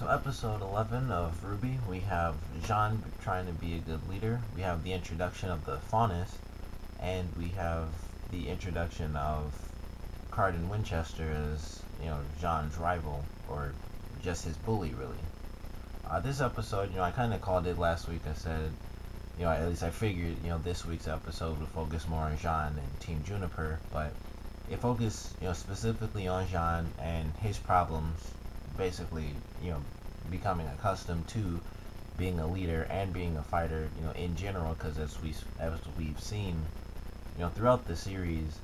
So, episode 11 of RWBY, we have Jean trying to be a good leader. We have the introduction of the Faunus, and we have the introduction of Cardin Winchester as, Jean's rival, or just his bully, really. This episode, I kind of called it last week. I said, at least I figured, this week's episode would focus more on Jean and Team Juniper, but it focused, specifically on Jean and his problems, basically, becoming accustomed to being a leader and being a fighter, in general, because as we've seen, throughout the series,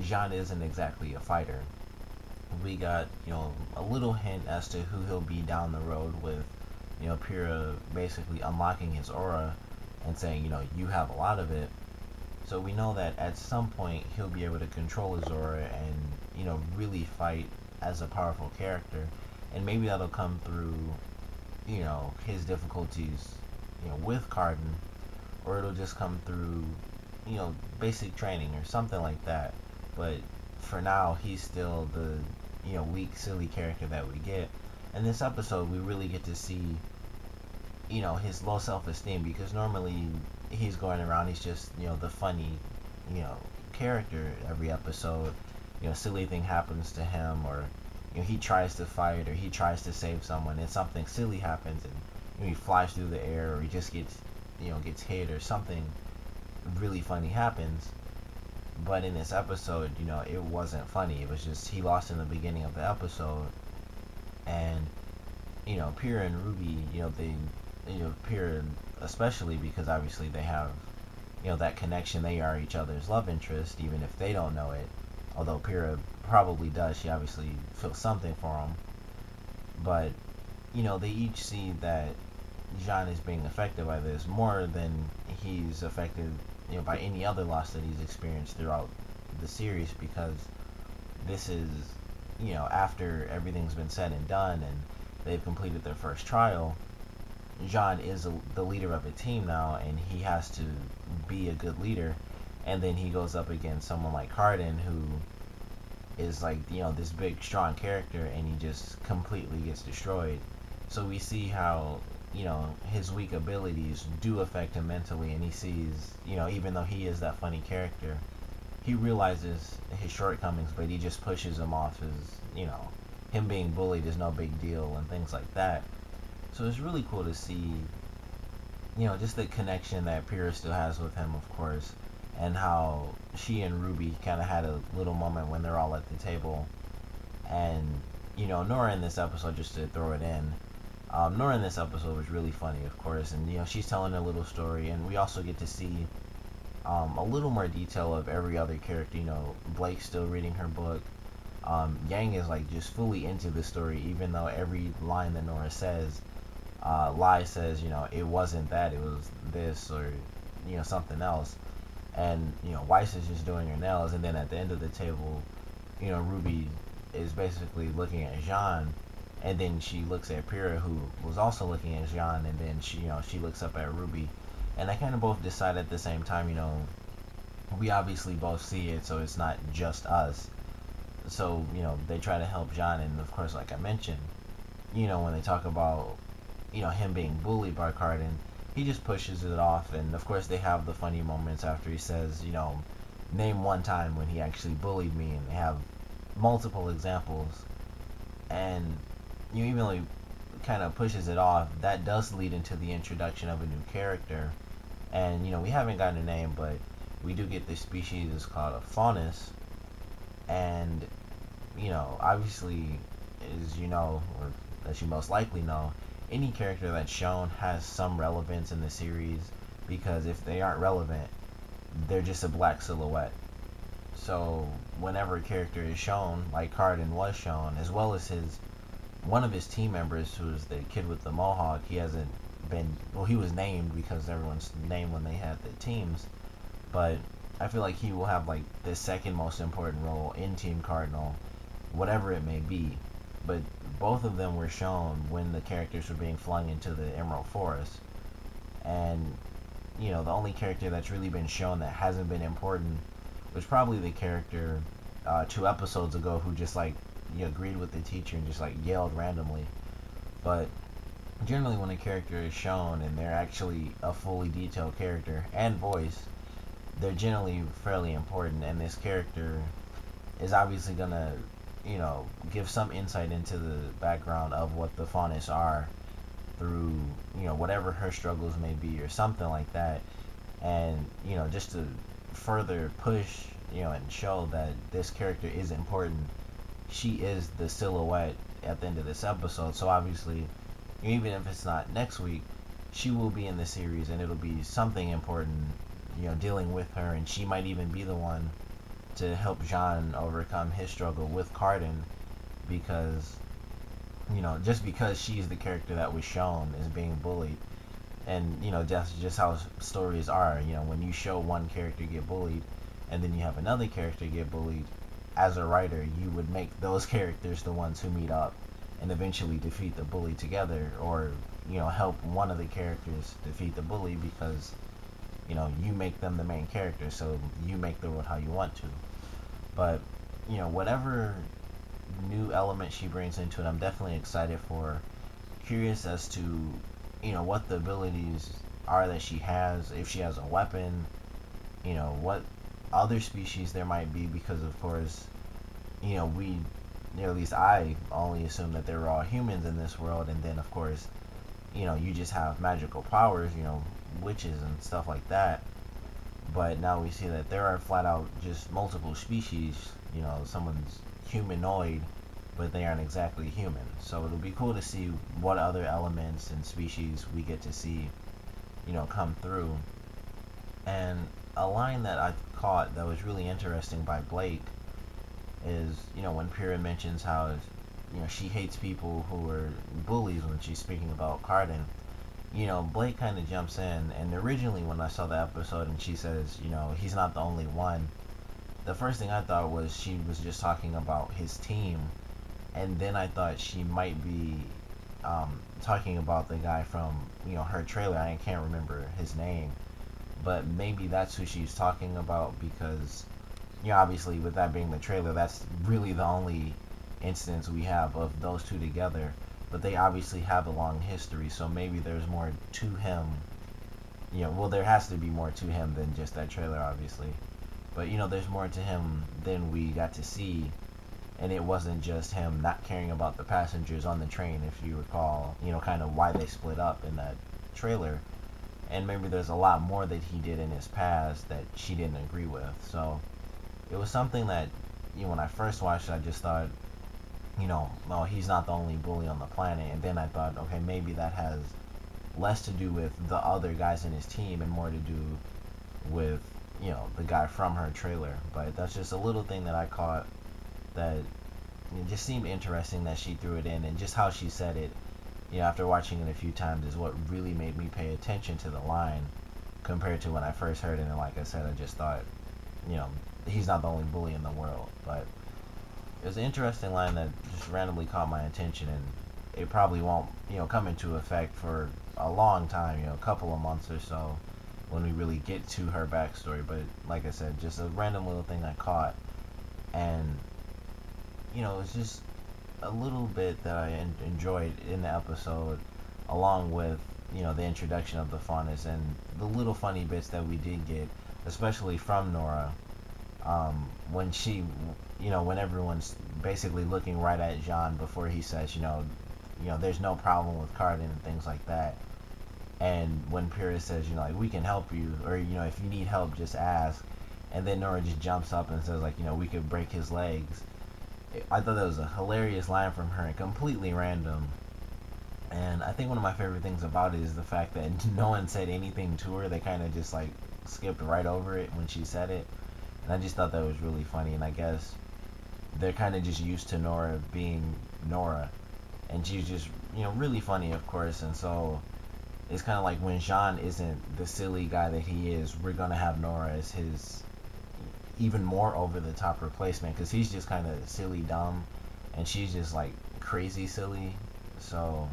Jean isn't exactly a fighter. We got, a little hint as to who he'll be down the road with, Pyrrha basically unlocking his aura and saying, you have a lot of it. So we know that at some point he'll be able to control his aura and, really fight as a powerful character. And maybe that'll come through, his difficulties, with Cardin, or it'll just come through, basic training or something like that. But for now, he's still the, weak, silly character that we get. In this episode, we really get to see, his low self-esteem, because normally he's going around, he's just, the funny, character every episode. Silly thing happens to him, or he tries to fight, or he tries to save someone, and something silly happens, and he flies through the air, or he just gets hit, or something really funny happens. But in this episode, it wasn't funny. It was just he lost in the beginning of the episode, and Pyrrha and RWBY, Pyrrha especially, because obviously they have that connection. They are each other's love interest, even if they don't know it. Although Pyrrha probably does. She obviously feels something for him. But, they each see that Jean is being affected by this more than he's affected, by any other loss that he's experienced throughout the series, because this is, after everything's been said and done and they've completed their first trial, Jean is the leader of a team now, and he has to be a good leader. And then he goes up against someone like Cardin, who is like, this big, strong character, and he just completely gets destroyed. So we see how, his weak abilities do affect him mentally, and he sees, even though he is that funny character, he realizes his shortcomings, but he just pushes them off as, him being bullied is no big deal, and things like that. So it's really cool to see, just the connection that Pyrrha still has with him, of course, and how she and RWBY kind of had a little moment when they're all at the table. And, Nora in this episode, just to throw it in, Nora in this episode was really funny, of course, and, she's telling a little story, and we also get to see a little more detail of every other character. Blake's still reading her book. Yang is, like, just fully into the story, even though every line that Nora says, Lai says, it wasn't that, it was this, or, something else. And, Weiss is just doing her nails, and then at the end of the table, RWBY is basically looking at Jean, and then she looks at Pyrrha, who was also looking at Jean, and then she looks up at RWBY, and they kind of both decide at the same time, we obviously both see it, so it's not just us. So, they try to help Jean, and of course, like I mentioned, when they talk about, him being bullied by Cardin, he just pushes it off, and of course they have the funny moments after he says, name one time when he actually bullied me, and they have multiple examples. And even though he kind of pushes it off, that does lead into the introduction of a new character. And, we haven't gotten a name, but we do get this species. It's called a Faunus. And, obviously, as you know, or as you most likely know, any character that's shown has some relevance in the series, because if they aren't relevant, they're just a black silhouette. So whenever a character is shown, like Cardin was shown, as well as one of his team members, who's the kid with the mohawk, he hasn't been, well, he was named because everyone's named when they had the teams, but I feel like he will have, like, the second most important role in Team Cardinal, whatever it may be. But both of them were shown when the characters were being flung into the Emerald Forest. And, the only character that's really been shown that hasn't been important was probably the character 2 episodes ago who just, like, agreed with the teacher and just, like, yelled randomly. But generally, when a character is shown and they're actually a fully detailed character and voice, they're generally fairly important. And this character is obviously gonna, give some insight into the background of what the Faunus are through, whatever her struggles may be or something like that. And, just to further push, and show that this character is important, she is the silhouette at the end of this episode. So obviously, even if it's not next week, she will be in the series and it'll be something important, dealing with her. And she might even be the one to help Jean overcome his struggle with Cardin, because, just because she's the character that was shown as being bullied. And, that's just how stories are. When you show one character get bullied and then you have another character get bullied, as a writer, you would make those characters the ones who meet up and eventually defeat the bully together, or, help one of the characters defeat the bully, because, you make them the main character, so you make the world how you want to. But, whatever new element she brings into it, I'm definitely excited for. Curious as to, what the abilities are that she has, if she has a weapon, what other species there might be, because of course, we, at least I only assume that there were all humans in this world, and then of course, you just have magical powers, witches and stuff like that. But now we see that there are flat out just multiple species. Someone's humanoid, but they aren't exactly human. So it'll be cool to see what other elements and species we get to see, come through. And a line that I caught that was really interesting by Blake is, when Pyrrha mentions how, she hates people who are bullies when she's speaking about Cardin. Blake kind of jumps in, and originally when I saw the episode and she says, he's not the only one, the first thing I thought was she was just talking about his team, and then I thought she might be talking about the guy from, her trailer. I can't remember his name, but maybe that's who she's talking about, because, obviously with that being the trailer, that's really the only instance we have of those two together. But they obviously have a long history, so maybe there's more to him. Well, there has to be more to him than just that trailer, obviously. But, there's more to him than we got to see. And it wasn't just him not caring about the passengers on the train, if you recall, kind of why they split up in that trailer. And maybe there's a lot more that he did in his past that she didn't agree with. So it was something that, when I first watched it, I just thought, no, he's not the only bully on the planet. And then I thought, okay, maybe that has less to do with the other guys in his team and more to do with, the guy from her trailer. But that's just a little thing that I caught that it just seemed interesting that she threw it in, and just how she said it, after watching it a few times, is what really made me pay attention to the line compared to when I first heard it. And like I said, I just thought, he's not the only bully in the world. But it was an interesting line that just randomly caught my attention, and it probably won't, come into effect for a long time, a couple of months or so, when we really get to her backstory. But like I said, just a random little thing I caught, and it's just a little bit that I enjoyed in the episode, along with, the introduction of the Faunus and the little funny bits that we did get, especially from Nora, when she, when everyone's basically looking right at Jean before he says, there's no problem with Cardin and things like that. And when Pyrrha says, like, we can help you, or, if you need help, just ask. And then Nora just jumps up and says, like, we could break his legs. I thought that was a hilarious line from her and completely random. And I think one of my favorite things about it is the fact that no one said anything to her. They kind of just, like, skipped right over it when she said it. And I just thought that was really funny. And I guess they're kind of just used to Nora being Nora. And she's just, really funny, of course. And so it's kind of like when Jean isn't the silly guy that he is, we're going to have Nora as his even more over-the-top replacement, because he's just kind of silly dumb, and she's just, like, crazy silly. So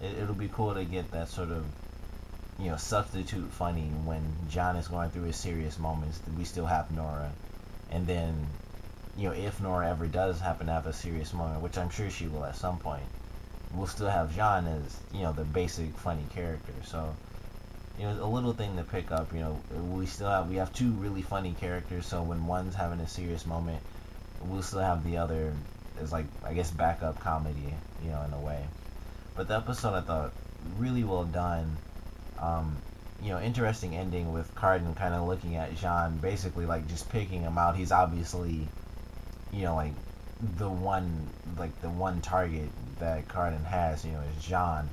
it'll be cool to get that sort of, substitute funny when John is going through his serious moments. We still have Nora. And then, if Nora ever does happen to have a serious moment, which I'm sure she will at some point, we'll still have Jean as, the basic funny character. So, a little thing to pick up. We have two really funny characters. So when one's having a serious moment, we'll still have the other as, like, I guess, backup comedy, in a way. But the episode, I thought, really well done. Um, Interesting ending with Cardin kind of looking at Jean, basically like just picking him out. He's obviously, like the one, target that Cardin has, is Jean.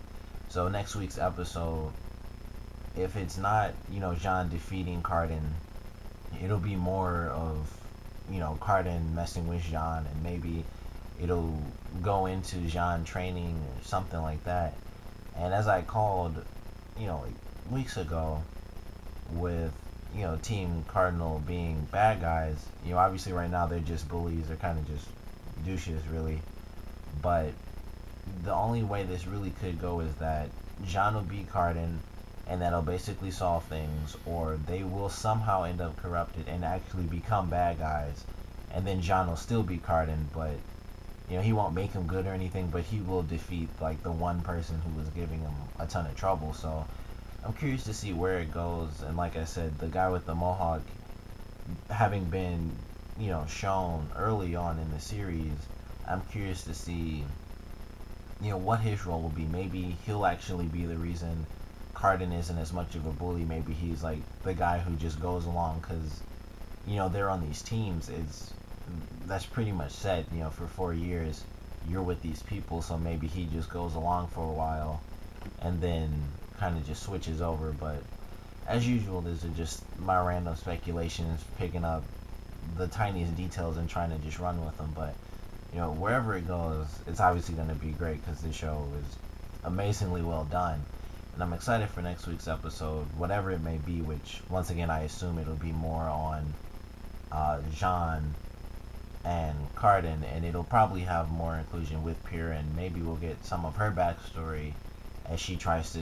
So next week's episode, if it's not, Jean defeating Cardin, it'll be more of, Cardin messing with Jean, and maybe it'll go into Jean training or something like that. And as I called, like weeks ago, with Team Cardinal being bad guys, obviously right now they're just bullies. They're kind of just douches, really. But the only way this really could go is that Jean will beat Cardin, and that'll basically solve things, or they will somehow end up corrupted and actually become bad guys, and then Jean will still beat Cardin, but he won't make him good or anything, but he will defeat like the one person who was giving him a ton of trouble. So I'm curious to see where it goes. And like I said, the guy with the mohawk, having been, shown early on in the series, I'm curious to see, what his role will be. Maybe he'll actually be the reason Cardin isn't as much of a bully. Maybe he's like the guy who just goes along because, they're on these teams. That's pretty much set, for 4 years you're with these people, so maybe he just goes along for a while and then kind of just switches over. But as usual, these are just my random speculations, picking up the tiniest details and trying to just run with them. But wherever it goes, it's obviously going to be great because the show is amazingly well done. And I'm excited for next week's episode, whatever it may be, which once again I assume it'll be more on Jean and Cardin, and it'll probably have more inclusion with Pyrrha, and maybe we'll get some of her backstory as she tries to,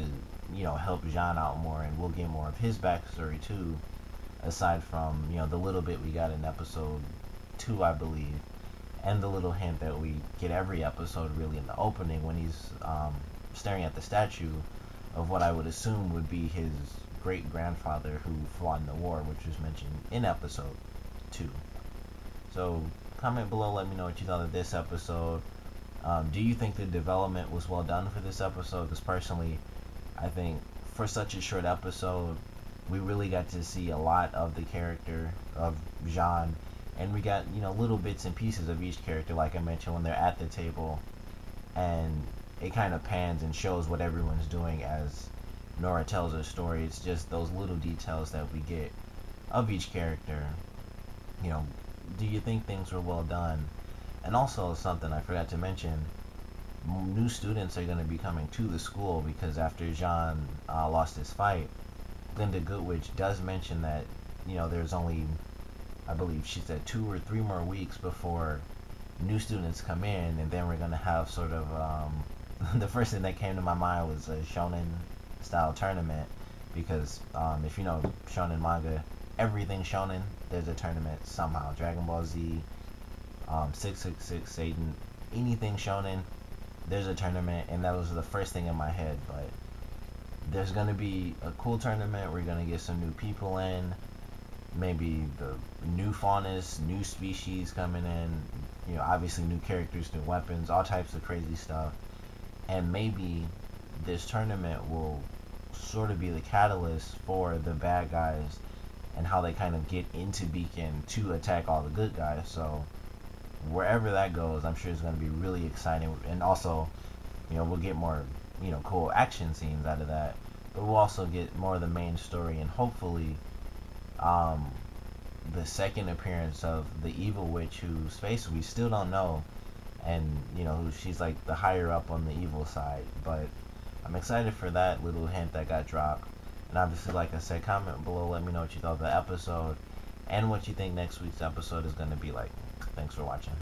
help Jean out more, and we'll get more of his backstory too, aside from, the little bit we got in episode 2, I believe, and the little hint that we get every episode really in the opening when he's staring at the statue of what I would assume would be his great-grandfather who fought in the war, which was mentioned in episode 2. So comment below, let me know what you thought of this episode. Do you think the development was well done for this episode? Because personally, I think for such a short episode, we really got to see a lot of the character of Jean, and we got, little bits and pieces of each character, like I mentioned, when they're at the table, and it kind of pans and shows what everyone's doing as Nora tells her story. It's just those little details that we get of each character. Do you think things were well done? And also, something I forgot to mention, new students are going to be coming to the school because after Jean lost his fight, Glinda Goodwitch does mention that, there's only, I believe she said, 2 or 3 more weeks before new students come in, and then we're going to have sort of, the first thing that came to my mind was a shonen style tournament, because if you know shonen manga, everything shonen, there's a tournament somehow. Dragon Ball Z, 666, Satan, anything shonen, there's a tournament, and that was the first thing in my head. But there's gonna be a cool tournament. We're gonna get some new people in, maybe the new faunus, new species coming in, obviously new characters, new weapons, all types of crazy stuff. And maybe this tournament will sort of be the catalyst for the bad guys and how they kind of get into Beacon to attack all the good guys. So wherever that goes, I'm sure it's going to be really exciting. And also, we'll get more, cool action scenes out of that. But we'll also get more of the main story, and hopefully the second appearance of the evil witch whose face we still don't know, and who she's like the higher up on the evil side. But I'm excited for that little hint that got dropped. And obviously, like I said, comment below, let me know what you thought of the episode and what you think next week's episode is going to be like. Thanks for watching.